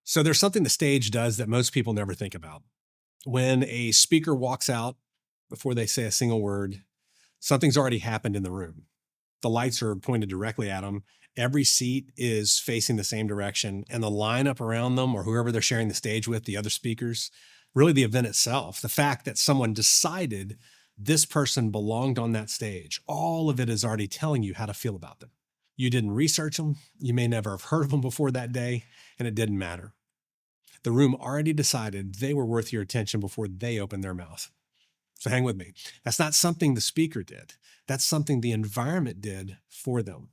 So there's something the stage does that most people never think about. When a speaker walks out before they say a single word, something's already happened in the room. The lights are pointed directly at them. Every seat is facing the same direction, and the lineup around them, or whoever they're sharing the stage with, the other speakers, really the event itself, the fact that someone decided this person belonged on that stage, all of it is already telling you how to feel about them. You didn't research them. You may never have heard of them before that day, and it didn't matter. The room already decided they were worth your attention before they opened their mouth. So hang with me. That's not something the speaker did. That's something the environment did for them.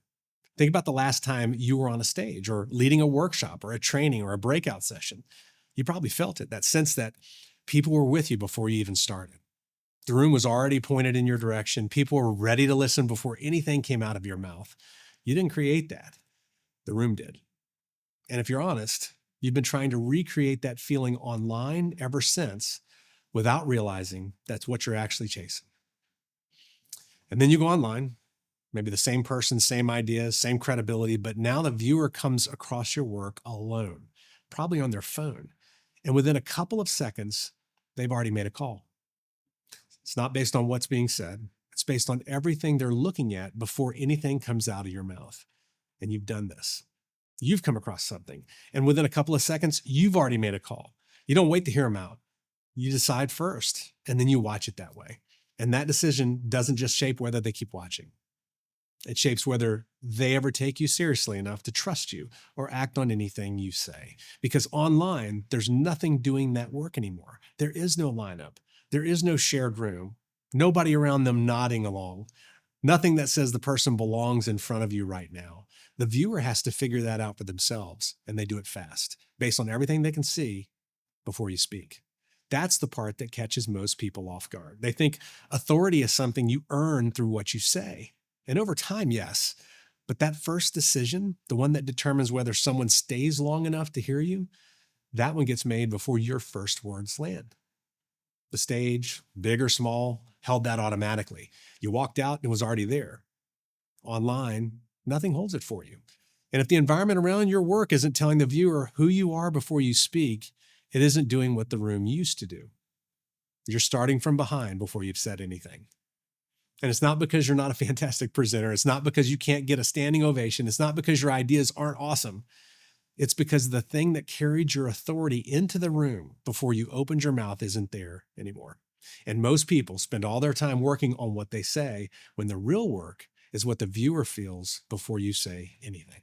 Think about the last time you were on a stage or leading a workshop or a training or a breakout session. You probably felt it, that sense that people were with you before you even started. The room was already pointed in your direction. People were ready to listen before anything came out of your mouth. You didn't create that. The room did. And if you're honest, you've been trying to recreate that feeling online ever since without realizing that's what you're actually chasing. And then you go online, maybe the same person, same ideas, same credibility, but now the viewer comes across your work alone, probably on their phone. And within a couple of seconds, they've already made a call. It's not based on what's being said. It's based on everything they're looking at before anything comes out of your mouth. And you've done this. You've come across something. And within a couple of seconds, you've already made a call. You don't wait to hear them out. You decide first, and then you watch it that way. And that decision doesn't just shape whether they keep watching. It shapes whether they ever take you seriously enough to trust you or act on anything you say. Because online, there's nothing doing that work anymore. There is no lineup. There is no shared room. Nobody around them nodding along. Nothing that says the person belongs in front of you right now. The viewer has to figure that out for themselves, and they do it fast, based on everything they can see before you speak. That's the part that catches most people off guard. They think authority is something you earn through what you say. And over time, yes. But that first decision, the one that determines whether someone stays long enough to hear you, that one gets made before your first words land. The stage, big or small, held that automatically. You walked out and it was already there. Online, nothing holds it for you. And if the environment around your work isn't telling the viewer who you are before you speak, it isn't doing what the room used to do. You're starting from behind before you've said anything. And it's not because you're not a fantastic presenter. It's not because you can't get a standing ovation. It's not because your ideas aren't awesome. It's because the thing that carried your authority into the room before you opened your mouth isn't there anymore. And most people spend all their time working on what they say when the real work is what the viewer feels before you say anything.